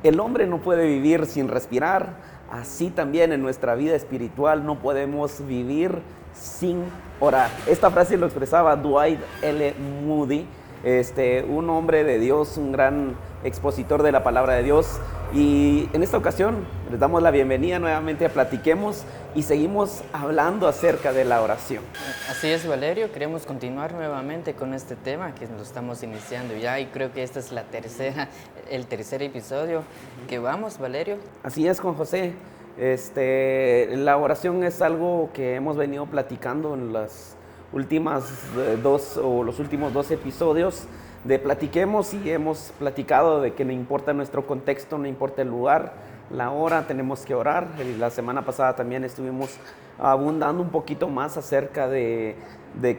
el hombre no puede vivir sin respirar, así también en nuestra vida espiritual no podemos vivir sin orar. Esta frase lo expresaba Dwight L. Moody, un hombre de Dios, un gran expositor de la palabra de Dios. Y en esta ocasión les damos la bienvenida nuevamente a Platiquemos y seguimos hablando acerca de la oración. Así es, Valerio, queremos continuar nuevamente con este tema que lo estamos iniciando ya y creo que esta es el tercer episodio que vamos, Valerio. Así es, Juan José. La oración es algo que hemos venido platicando en las últimas los últimos dos episodios de Platiquemos, y hemos platicado de que no importa nuestro contexto, no importa el lugar, la hora, tenemos que orar. La semana pasada también estuvimos abundando un poquito más acerca de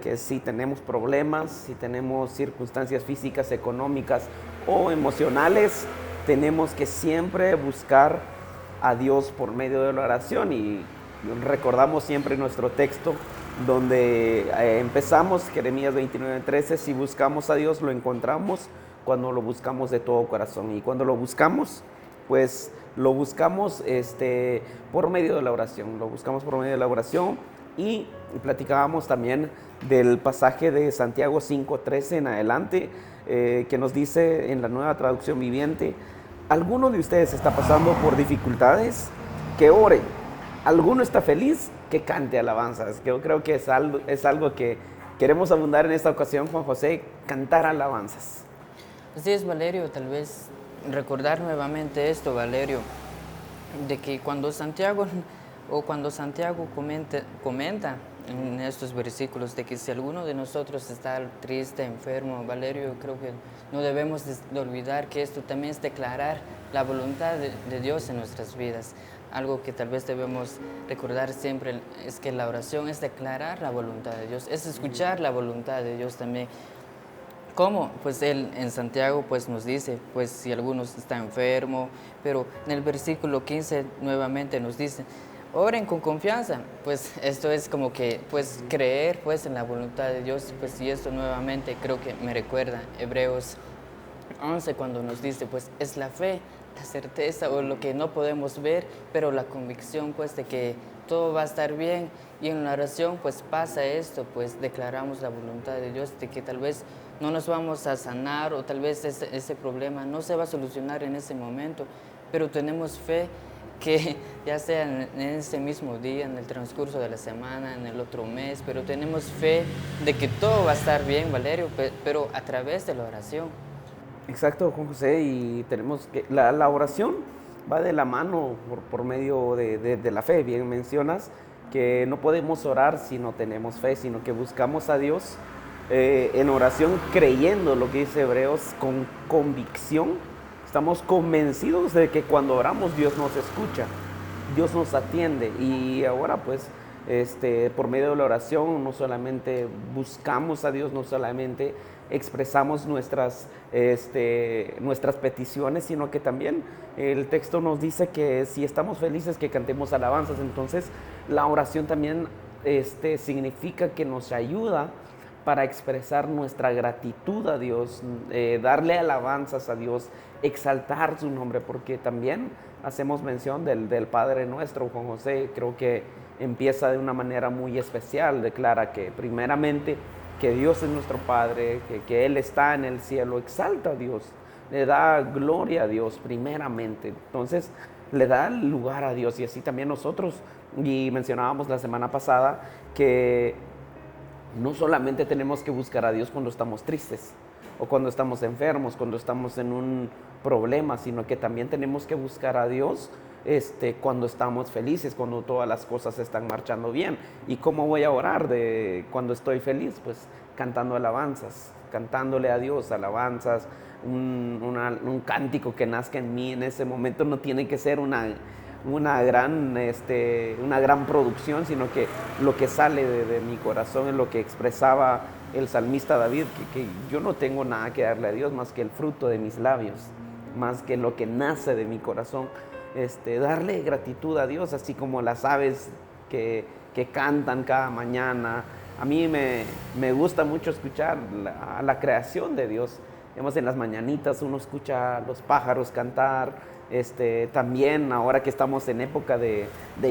que si tenemos problemas, si tenemos circunstancias físicas, económicas o emocionales, tenemos que siempre buscar a Dios por medio de la oración. Y recordamos siempre nuestro texto donde empezamos, Jeremías 29:13, si buscamos a Dios lo encontramos cuando lo buscamos de todo corazón. Y cuando lo buscamos, pues lo buscamos por medio de la oración, lo buscamos por medio de la oración. Y platicábamos también del pasaje de Santiago 5:13 en adelante, que nos dice en la Nueva Traducción Viviente: ¿alguno de ustedes está pasando por dificultades? Que ore. ¿Alguno está feliz? Que cante alabanzas. Yo creo que es algo que queremos abundar en esta ocasión, Juan José, cantar alabanzas. Así es, Valerio, tal vez recordar nuevamente esto, Valerio, de que cuando Santiago comenta en estos versículos de que si alguno de nosotros está triste, enfermo, Valerio, creo que no debemos de olvidar que esto también es declarar la voluntad de Dios en nuestras vidas. Algo que tal vez debemos recordar siempre es que la oración es declarar la voluntad de Dios, es escuchar la voluntad de Dios también. ¿Cómo? Pues él en Santiago pues nos dice, pues si alguno está enfermo, pero en el versículo 15 nuevamente nos dice: oren con confianza. Pues esto es como que pues creer pues en la voluntad de Dios. Pues y esto nuevamente creo que me recuerda Hebreos 11 cuando nos dice pues es la fe, la certeza o lo que no podemos ver, pero la convicción pues de que todo va a estar bien. Y en la oración pues pasa esto, pues declaramos la voluntad de Dios, de que tal vez no nos vamos a sanar o tal vez ese problema no se va a solucionar en ese momento, pero tenemos fe que ya sea en ese mismo día, en el transcurso de la semana, en el otro mes, pero tenemos fe de que todo va a estar bien, Valerio, pero a través de la oración. Exacto, Juan José, y tenemos que la oración va de la mano por medio de la fe. Bien mencionas que no podemos orar si no tenemos fe, sino que buscamos a Dios en oración, creyendo lo que dice Hebreos, con convicción. Estamos convencidos de que cuando oramos Dios nos escucha, Dios nos atiende. Y ahora pues por medio de la oración no solamente buscamos a Dios, no solamente expresamos nuestras peticiones, sino que también el texto nos dice que si estamos felices, que cantemos alabanzas. Entonces la oración también significa que nos ayuda para expresar nuestra gratitud a Dios, darle alabanzas a Dios, exaltar su nombre, porque también hacemos mención del Padre Nuestro. Juan José creo que empieza de una manera muy especial, declara que primeramente que Dios es nuestro Padre, que Él está en el cielo, exalta a Dios, le da gloria a Dios primeramente, entonces le da lugar a Dios. Y así también nosotros, y mencionábamos la semana pasada que no solamente tenemos que buscar a Dios cuando estamos tristes o cuando estamos enfermos, cuando estamos en un problema, sino que también tenemos que buscar a Dios cuando estamos felices, cuando todas las cosas están marchando bien. ¿Y cómo voy a orar cuando estoy feliz? Pues cantando alabanzas, cantándole a Dios alabanzas, un cántico que nazca en mí en ese momento. No tiene que ser una gran producción, sino que lo que sale de mi corazón es lo que expresaba el salmista David, que yo no tengo nada que darle a Dios más que el fruto de mis labios, más que lo que nace de mi corazón. Darle gratitud a Dios, así como las aves que cantan cada mañana. A mí me gusta mucho escuchar la creación de Dios. Digamos, en las mañanitas uno escucha a los pájaros cantar, También ahora que estamos en época de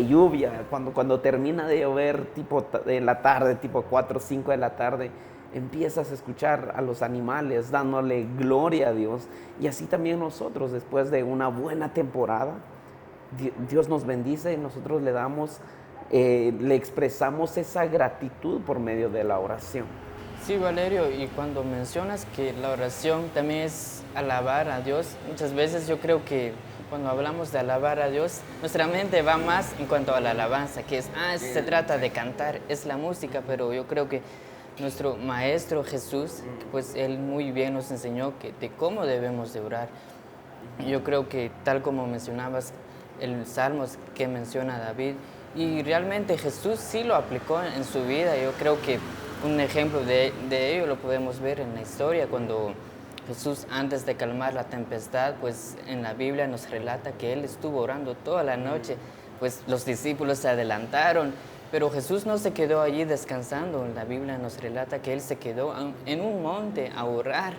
lluvia, cuando termina de llover tipo en la tarde, tipo 4 o 5 de la tarde, empiezas a escuchar a los animales dándole gloria a Dios. Y así también nosotros, después de una buena temporada, Dios nos bendice y nosotros le expresamos esa gratitud por medio de la oración. Sí, Valerio, y cuando mencionas que la oración también es alabar a Dios, muchas veces yo creo que cuando hablamos de alabar a Dios, nuestra mente va más en cuanto a la alabanza, que se trata de cantar, es la música, pero yo creo que nuestro Maestro Jesús, pues Él muy bien nos enseñó de cómo debemos de orar. Yo creo que tal como mencionabas, el Salmos que menciona David, y realmente Jesús sí lo aplicó en su vida. Yo creo que un ejemplo de ello lo podemos ver en la historia, cuando Jesús, antes de calmar la tempestad, pues en la Biblia nos relata que Él estuvo orando toda la noche, pues los discípulos se adelantaron, pero Jesús no se quedó allí descansando. La Biblia nos relata que Él se quedó en un monte a orar,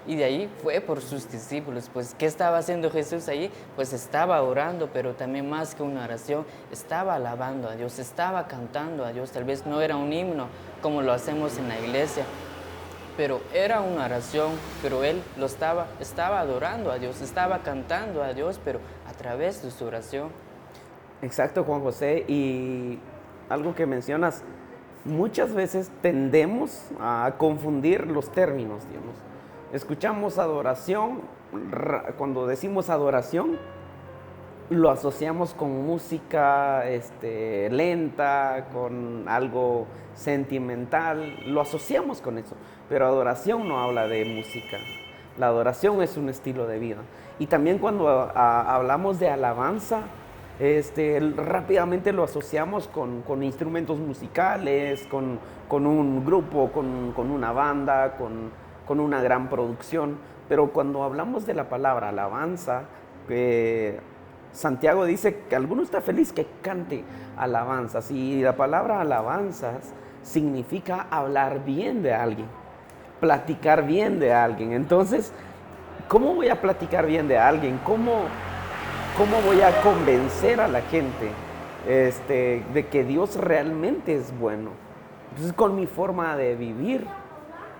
y de ahí fue por sus discípulos. Pues, ¿qué estaba haciendo Jesús allí? Pues estaba orando, pero también más que una oración, estaba alabando a Dios, estaba cantando a Dios. Tal vez no era un himno como lo hacemos en la iglesia, pero era una oración, pero él estaba adorando a Dios, estaba cantando a Dios, pero a través de su oración. Exacto, Juan José, y algo que mencionas, muchas veces tendemos a confundir los términos, digamos. Escuchamos adoración, cuando decimos adoración, lo asociamos con música lenta, con algo sentimental, lo asociamos con eso, pero adoración no habla de música, la adoración es un estilo de vida. Y también cuando hablamos de alabanza, rápidamente lo asociamos con instrumentos musicales, con un grupo, con una banda, con una gran producción. Pero cuando hablamos de la palabra alabanza, Santiago dice que alguno está feliz que cante alabanzas. Y la palabra alabanzas significa hablar bien de alguien, platicar bien de alguien. Entonces, ¿cómo voy a platicar bien de alguien? ¿Cómo voy a convencer a la gente de que Dios realmente es bueno? Entonces, con mi forma de vivir,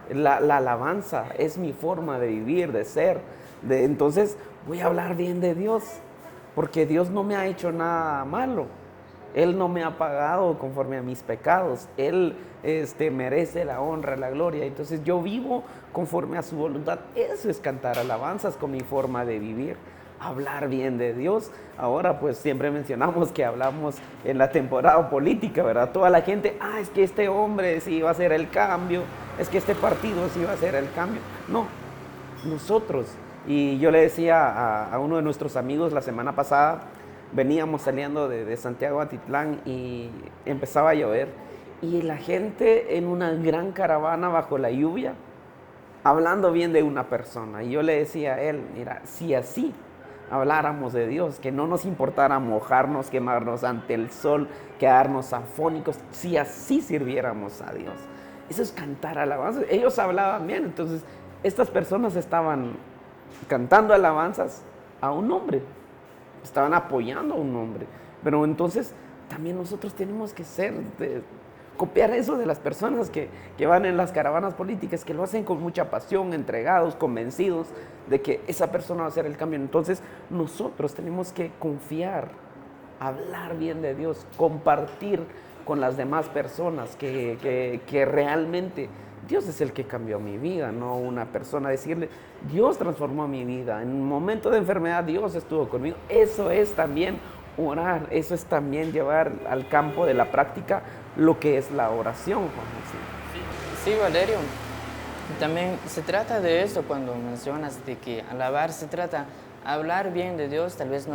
la alabanza es mi forma de vivir, de ser. Entonces, voy a hablar bien de Dios, porque Dios no me ha hecho nada malo. Él no me ha pagado conforme a mis pecados. Él merece la honra, la gloria. Entonces yo vivo conforme a su voluntad. Eso es cantar alabanzas con mi forma de vivir. Hablar bien de Dios. Ahora pues siempre mencionamos que hablamos en la temporada política, ¿verdad? Toda la gente, es que este hombre sí va a hacer el cambio. Es que este partido sí va a hacer el cambio. No, nosotros. Y yo le decía a uno de nuestros amigos la semana pasada, veníamos saliendo de Santiago a Atitlán y empezaba a llover, y la gente en una gran caravana bajo la lluvia, hablando bien de una persona. Y yo le decía a él, mira, si así habláramos de Dios, que no nos importara mojarnos, quemarnos ante el sol, quedarnos afónicos, si así sirviéramos a Dios. Eso es cantar alabanzas. Ellos hablaban bien, entonces estas personas estaban cantando alabanzas a un hombre, estaban apoyando a un hombre. Pero entonces también nosotros tenemos que copiar eso de las personas que van en las caravanas políticas, que lo hacen con mucha pasión, entregados, convencidos de que esa persona va a hacer el cambio. Entonces nosotros tenemos que confiar, hablar bien de Dios, compartir con las demás personas que realmente Dios es el que cambió mi vida, no una persona. Decirle, Dios transformó mi vida. En un momento de enfermedad, Dios estuvo conmigo. Eso es también orar. Eso es también llevar al campo de la práctica lo que es la oración, Juan José. Sí, Valerio. También se trata de eso cuando mencionas de que alabar se trata hablar bien de Dios. Tal vez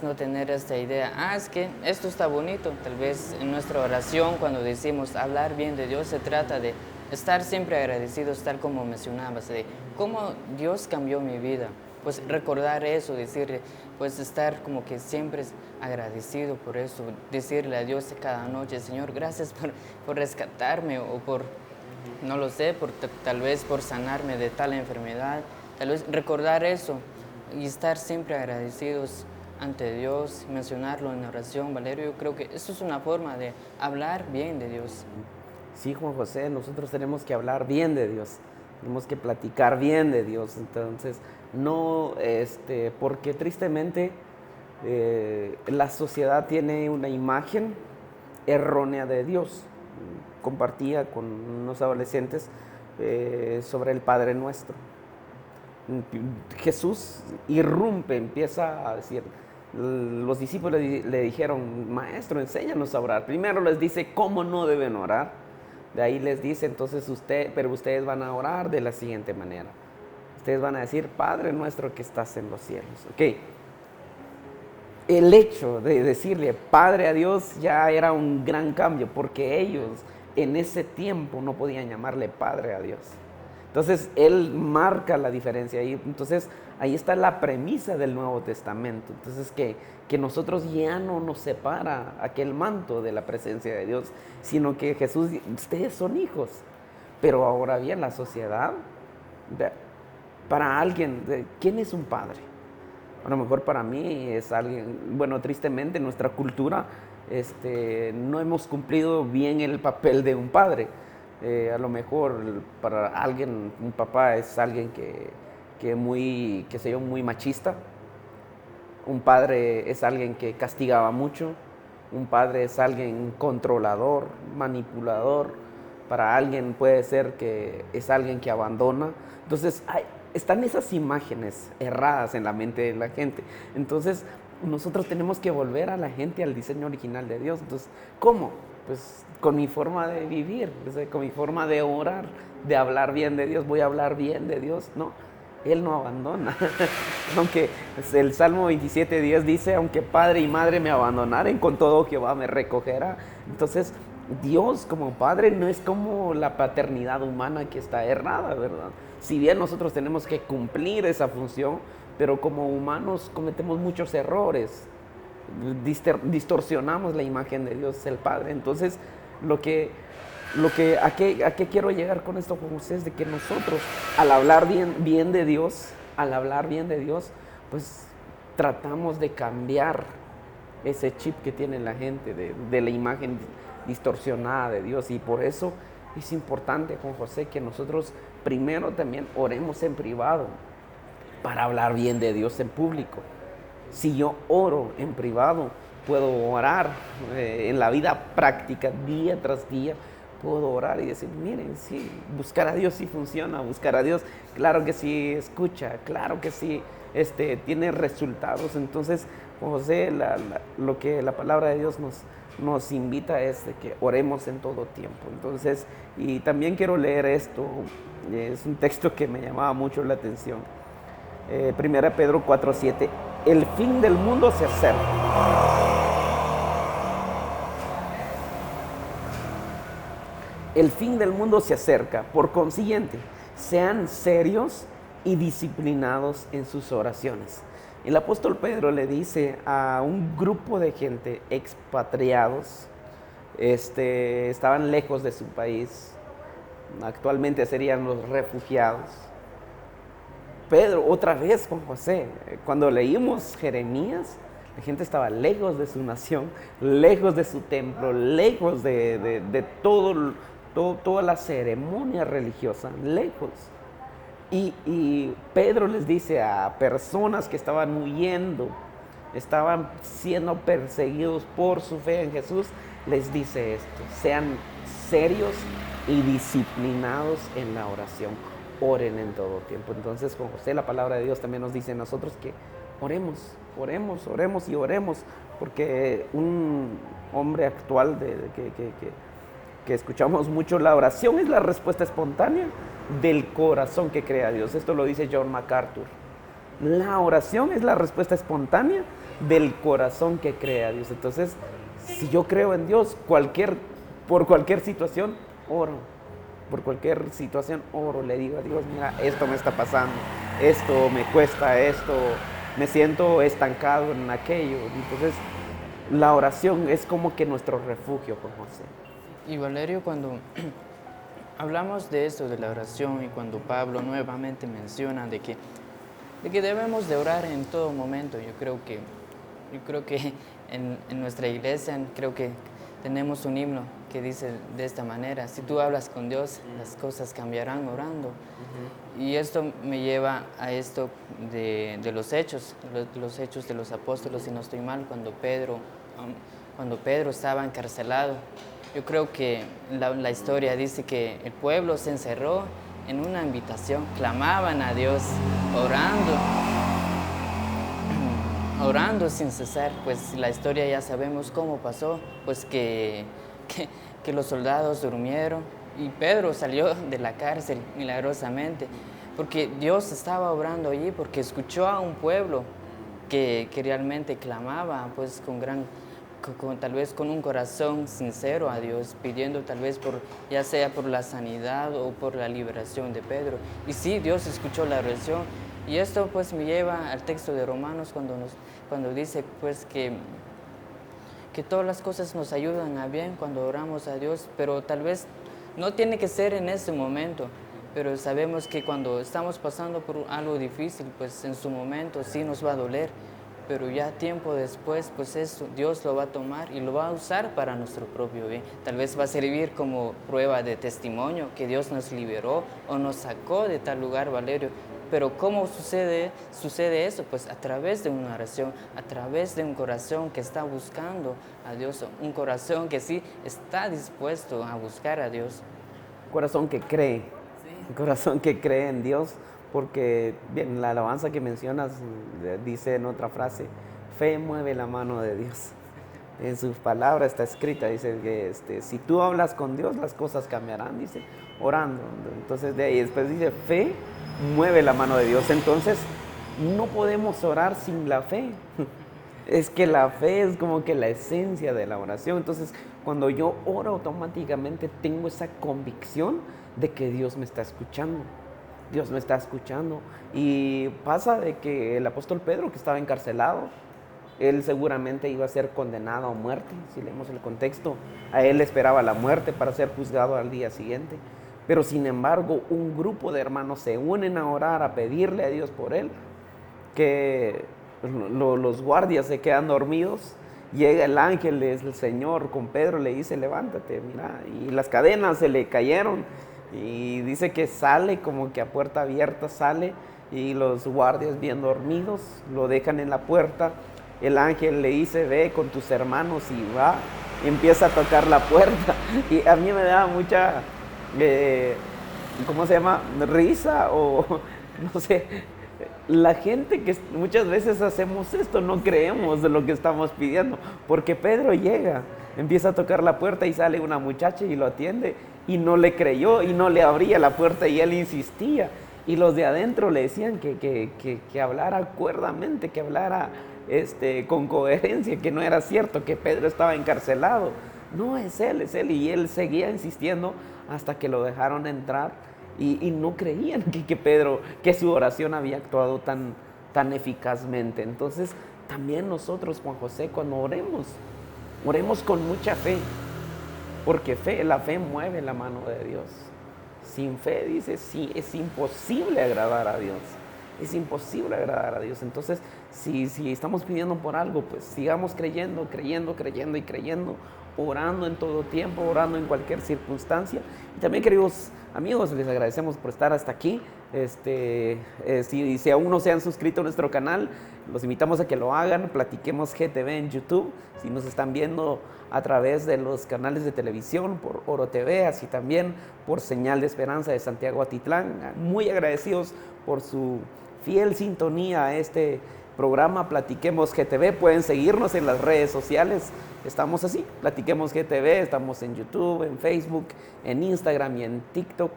no tener esta idea, es que esto está bonito. Tal vez en nuestra oración, cuando decimos hablar bien de Dios, se trata de estar siempre agradecidos, tal como mencionabas, de cómo Dios cambió mi vida. Pues recordar eso, decirle, pues estar como que siempre agradecido por eso, decirle a Dios cada noche, Señor, gracias por rescatarme, o no lo sé, tal vez por sanarme de tal enfermedad. Tal vez recordar eso. y estar siempre agradecidos ante Dios, mencionarlo en oración. Valerio, yo creo que eso es una forma de hablar bien de Dios. Sí, Juan José, nosotros tenemos que hablar bien de Dios, tenemos que platicar bien de Dios. Entonces, no, porque tristemente la sociedad tiene una imagen errónea de Dios. Compartía con unos adolescentes sobre el Padre Nuestro. Jesús irrumpe, empieza a decir, los discípulos le dijeron, maestro, enséñanos a orar. Primero les dice cómo no deben orar. De ahí les dice, entonces pero ustedes van a orar de la siguiente manera. Ustedes van a decir, Padre nuestro que estás en los cielos. Ok. El hecho de decirle Padre a Dios ya era un gran cambio, porque ellos en ese tiempo no podían llamarle Padre a Dios. Entonces, Él marca la diferencia ahí. Entonces, ahí está la premisa del Nuevo Testamento. Entonces, que nosotros ya no nos separa aquel manto de la presencia de Dios, sino que Jesús, ustedes son hijos. Pero ahora bien, la sociedad, para alguien, ¿quién es un padre? A lo mejor para mí es alguien, bueno, tristemente en nuestra cultura no hemos cumplido bien el papel de un padre. A lo mejor para alguien, un papá es alguien que se yo, muy machista. Un padre es alguien que castigaba mucho. Un padre es alguien controlador, manipulador. Para alguien puede ser que es alguien que abandona. Entonces, están esas imágenes erradas en la mente de la gente. Entonces, nosotros tenemos que volver a la gente al diseño original de Dios. Entonces, ¿cómo? Pues con mi forma de vivir, con mi forma de orar, de hablar bien de Dios. Voy a hablar bien de Dios. No, Él no abandona. Aunque el Salmo 27:10 dice, aunque padre y madre me abandonaren, con todo Jehová me recogerá. Entonces, Dios como padre no es como la paternidad humana que está errada, ¿verdad? Si bien nosotros tenemos que cumplir esa función, pero como humanos cometemos muchos errores, distorsionamos la imagen de Dios, el Padre. Entonces, ¿a qué quiero llegar con esto, José? Es de que nosotros, al hablar bien de Dios, pues tratamos de cambiar ese chip que tiene la gente de la imagen distorsionada de Dios. Y por eso es importante, Juan José, que nosotros primero también oremos en privado para hablar bien de Dios en público. Si yo oro en privado, puedo orar en la vida práctica, día tras día, puedo orar y decir, miren, sí, buscar a Dios sí funciona, buscar a Dios, claro que sí escucha, claro que sí tiene resultados. Entonces, José, lo que la palabra de Dios nos invita es de que oremos en todo tiempo. Entonces, y también quiero leer esto, es un texto que me llamaba mucho la atención. 1 Pedro 4:7, el fin del mundo se acerca. El fin del mundo se acerca, por consiguiente, sean serios y disciplinados en sus oraciones. El apóstol Pedro le dice a un grupo de gente expatriados, estaban lejos de su país, actualmente serían los refugiados. Pedro, otra vez con José, cuando leímos Jeremías, la gente estaba lejos de su nación, lejos de su templo, lejos de toda la ceremonia religiosa, lejos. Y Pedro les dice a personas que estaban huyendo, estaban siendo perseguidos por su fe en Jesús, les dice esto: sean serios y disciplinados en la oración, oren en todo tiempo. Entonces, con José, la palabra de Dios también nos dice a nosotros que oremos, porque un hombre actual que escuchamos mucho, la oración es la respuesta espontánea del corazón que crea a Dios. Esto lo dice John MacArthur. La oración es la respuesta espontánea del corazón que crea a Dios. Entonces, si yo creo en Dios, por cualquier situación, oro. Por cualquier situación, oro, le digo a Dios, mira, esto me está pasando, esto me cuesta, esto, me siento estancado en aquello. Entonces, la oración es como que nuestro refugio, Juan José. Y Valerio, cuando hablamos de esto, de la oración, y cuando Pablo nuevamente menciona de que de que debemos de orar en todo momento. Yo creo que en nuestra iglesia creo que tenemos un himno que dice de esta manera: si tú hablas con Dios, las cosas cambiarán orando. Y esto me lleva a esto de los hechos de los apóstoles, si no estoy mal, cuando Pedro estaba encarcelado. Yo creo que la historia dice que el pueblo se encerró en una habitación, clamaban a Dios, orando sin cesar. Pues la historia ya sabemos cómo pasó, pues que los soldados durmieron y Pedro salió de la cárcel milagrosamente, porque Dios estaba obrando allí, porque escuchó a un pueblo que realmente clamaba, pues tal vez con un corazón sincero a Dios, pidiendo tal vez ya sea por la sanidad o por la liberación de Pedro. Y sí, Dios escuchó la oración. Y esto pues me lleva al texto de Romanos cuando dice pues que todas las cosas nos ayudan a bien cuando oramos a Dios, pero tal vez no tiene que ser en ese momento. Pero sabemos que cuando estamos pasando por algo difícil, pues en su momento sí nos va a doler, pero ya tiempo después, pues eso Dios lo va a tomar y lo va a usar para nuestro propio bien. Tal vez va a servir como prueba de testimonio que Dios nos liberó o nos sacó de tal lugar, Valerio. Pero ¿cómo sucede eso? Pues a través de una oración, a través de un corazón que está buscando a Dios, un corazón que sí está dispuesto a buscar a Dios. Corazón que cree, un corazón que cree en Dios, porque bien, la alabanza que mencionas dice en otra frase: fe mueve la mano de Dios. En sus palabras está escrita, dice que si tú hablas con Dios, las cosas cambiarán, dice, orando. Entonces de ahí después dice, fe mueve la mano de Dios. Entonces no podemos orar sin la fe. Es que la fe es como que la esencia de la oración. Entonces cuando yo oro, automáticamente tengo esa convicción de que Dios me está escuchando. Dios me está escuchando. Y pasa de que el apóstol Pedro, que estaba encarcelado, él seguramente iba a ser condenado a muerte. Si leemos el contexto, a él le esperaba la muerte para ser juzgado al día siguiente. Pero sin embargo, un grupo de hermanos se unen a orar, a pedirle a Dios por él, que los guardias se quedan dormidos. Llega el ángel, es el Señor con Pedro, le dice, levántate, mira, y las cadenas se le cayeron. Y dice que sale como que a puerta abierta, sale, y los guardias bien dormidos lo dejan en la puerta. El ángel le dice, ve con tus hermanos, y va, y empieza a tocar la puerta. Y a mí me da mucha, ¿cómo se llama? Risa o no sé. La gente que muchas veces hacemos esto, no creemos de lo que estamos pidiendo, porque Pedro llega, empieza a tocar la puerta y sale una muchacha y lo atiende, y no le creyó y no le abría la puerta, y él insistía, y los de adentro le decían que hablara cuerdamente, que hablara con coherencia, que no era cierto, que Pedro estaba encarcelado. No, es él, y él seguía insistiendo hasta que lo dejaron entrar. Y no creían que Pedro, que su oración había actuado tan eficazmente. Entonces, también nosotros, Juan José, cuando oremos con mucha fe, porque la fe mueve la mano de Dios. Sin fe, dice, sí, es imposible agradar a Dios. Es imposible agradar a Dios. Entonces, si estamos pidiendo por algo, pues sigamos creyendo, orando en todo tiempo, orando en cualquier circunstancia. Y también, queridos amigos, les agradecemos por estar hasta aquí. Si aún no se han suscrito a nuestro canal, los invitamos a que lo hagan. Platiquemos GTV en YouTube. Si nos están viendo a través de los canales de televisión, por Oro TV, así también por Señal de Esperanza de Santiago Atitlán. Muy agradecidos por su fiel sintonía a este programa Platiquemos GTV. Pueden seguirnos en las redes sociales. Estamos así, Platiquemos GTV. Estamos en YouTube, en Facebook, en Instagram y en TikTok.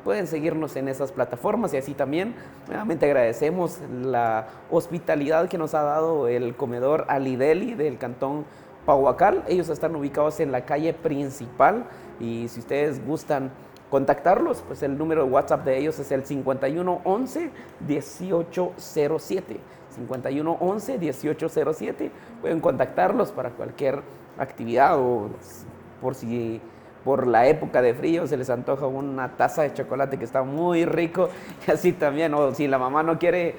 Pueden seguirnos en esas plataformas, y así también nuevamente agradecemos la hospitalidad que nos ha dado el comedor Alideli del Cantón Pahuacal. Ellos están ubicados en la calle principal, y si ustedes gustan contactarlos, pues el número de WhatsApp de ellos es el 5111-1807. 5111-1807. Pueden contactarlos para cualquier actividad, o por si por la época de frío se les antoja una taza de chocolate que está muy rico, y así también, o si la mamá no quiere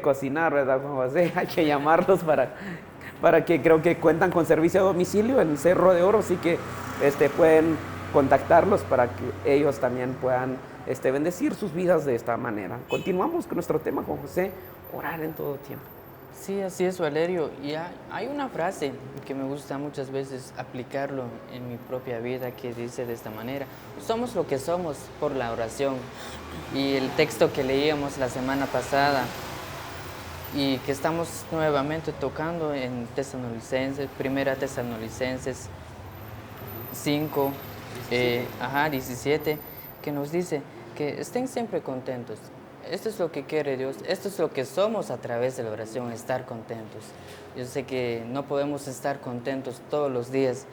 cocinar, ¿verdad, Juan José? Hay que llamarlos para que creo que cuentan con servicio a domicilio en Cerro de Oro, así que pueden contactarlos para que ellos también puedan bendecir sus vidas de esta manera. Continuamos con nuestro tema, Juan José, orar en todo tiempo. Sí, así es, Valerio. Y hay una frase que me gusta muchas veces aplicarlo en mi propia vida que dice de esta manera: somos lo que somos por la oración. Y el texto que leíamos la semana pasada y que estamos nuevamente tocando en Tesalonicenses, Primera Tesalonicenses 5, 17, que nos dice que estén siempre contentos. Esto es lo que quiere Dios, esto es lo que somos a través de la oración, estar contentos. Yo sé que no podemos estar contentos todos los días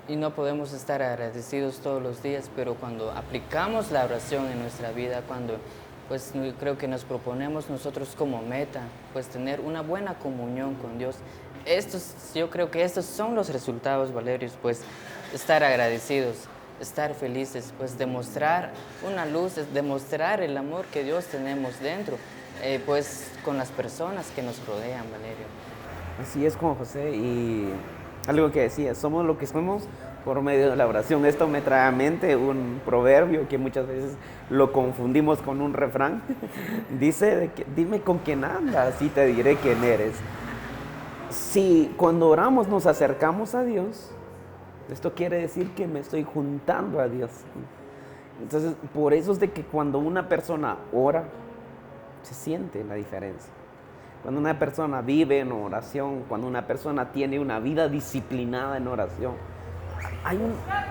y no podemos estar agradecidos todos los días, pero cuando aplicamos la oración en nuestra vida, cuando pues creo que nos proponemos nosotros como meta, pues tener una buena comunión con Dios, yo creo que estos son los resultados, Valerio, pues estar agradecidos, estar felices, pues demostrar una luz, demostrar el amor que Dios tenemos dentro, pues con las personas que nos rodean, Valerio. Así es, Juan José, y algo que decía, somos lo que somos por medio de la oración. Esto me trae a mente un proverbio que muchas veces lo confundimos con un refrán. Dice, dime con quién andas y te diré quién eres. Si cuando oramos nos acercamos a Dios, esto quiere decir que me estoy juntando a Dios. Entonces, por eso es de que cuando una persona ora, se siente la diferencia. Cuando una persona vive en oración, cuando una persona tiene una vida disciplinada en oración,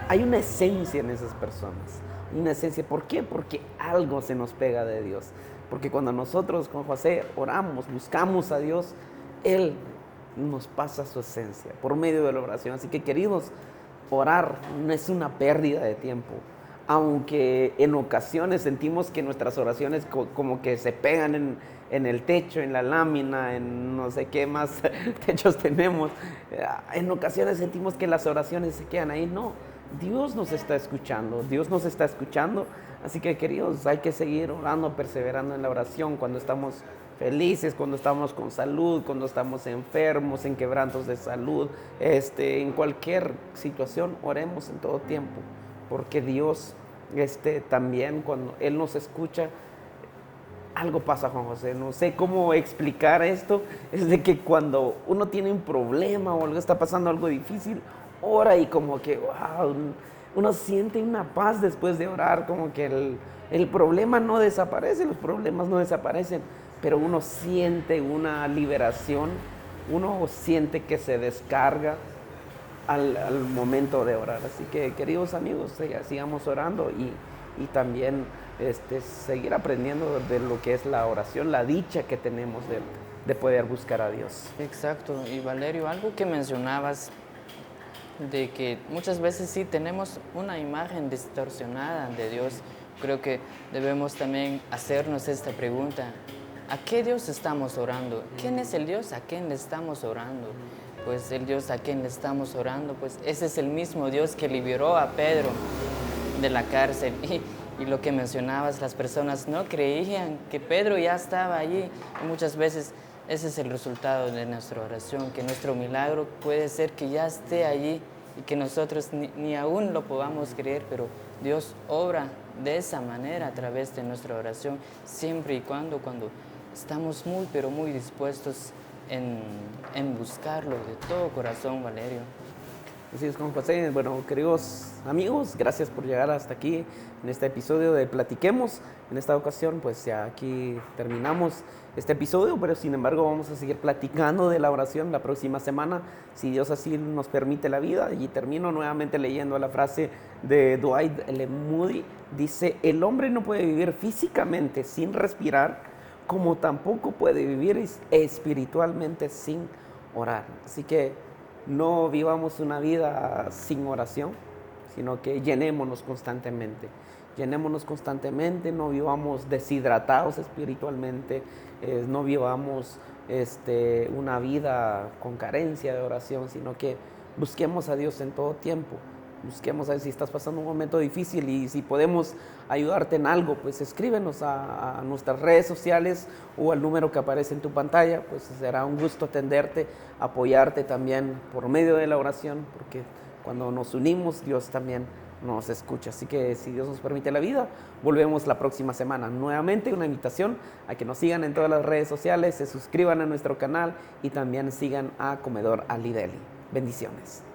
hay una esencia en esas personas. Una esencia. ¿Por qué? Porque algo se nos pega de Dios. Porque cuando nosotros con José oramos, buscamos a Dios, Él nos pasa su esencia por medio de la oración. Así que, queridos, orar no es una pérdida de tiempo. Aunque en ocasiones sentimos que nuestras oraciones como que se pegan en el techo, en la lámina, en no sé qué más techos tenemos. En ocasiones sentimos que las oraciones se quedan ahí. No, Dios nos está escuchando, Dios nos está escuchando. Así que, queridos, hay que seguir orando, perseverando en la oración cuando estamos felices, cuando estamos con salud, cuando estamos enfermos, en quebrantos de salud, en cualquier situación, oremos en todo tiempo. Porque Dios también cuando Él nos escucha, algo pasa, Juan José. No sé cómo explicar esto. Es de que cuando uno tiene un problema o algo está pasando, algo difícil, ora y como que, wow, uno siente una paz después de orar, como que el problema no desaparece, los problemas no desaparecen, pero uno siente una liberación, uno siente que se descarga al momento de orar. Así que, queridos amigos, sigamos orando y también seguir aprendiendo de lo que es la oración, la dicha que tenemos de poder buscar a Dios. Exacto. Y Valerio, algo que mencionabas de que muchas veces sí tenemos una imagen distorsionada de Dios. Creo que debemos también hacernos esta pregunta: ¿a qué Dios estamos orando? ¿Quién es el Dios a quien le estamos orando? Pues el Dios a quien le estamos orando, pues ese es el mismo Dios que liberó a Pedro de la cárcel. Y lo que mencionabas, las personas no creían que Pedro ya estaba allí. Y muchas veces ese es el resultado de nuestra oración, que nuestro milagro puede ser que ya esté allí y que nosotros ni aún lo podamos creer, pero Dios obra de esa manera a través de nuestra oración, siempre y cuando estamos muy, pero muy dispuestos en buscarlo de todo corazón, Valerio. Así es, Juan José. Bueno, queridos amigos, gracias por llegar hasta aquí en este episodio de Platiquemos. En esta ocasión, pues ya aquí terminamos este episodio, pero sin embargo vamos a seguir platicando de la oración la próxima semana, si Dios así nos permite la vida. Y termino nuevamente leyendo la frase de Dwight L. Moody. Dice: el hombre no puede vivir físicamente sin respirar, como tampoco puede vivir espiritualmente sin orar. Así que no vivamos una vida sin oración, sino que llenémonos constantemente. Llenémonos constantemente, no vivamos deshidratados espiritualmente, no vivamos una vida con carencia de oración, sino que busquemos a Dios en todo tiempo, busquemos a ver si estás pasando un momento difícil y si podemos ayudarte en algo, pues escríbenos a nuestras redes sociales o al número que aparece en tu pantalla, pues será un gusto atenderte, apoyarte también por medio de la oración, porque cuando nos unimos Dios también nos escucha. Así que si Dios nos permite la vida, volvemos la próxima semana. Nuevamente una invitación a que nos sigan en todas las redes sociales, se suscriban a nuestro canal y también sigan a Comedor Ali Deli. Bendiciones.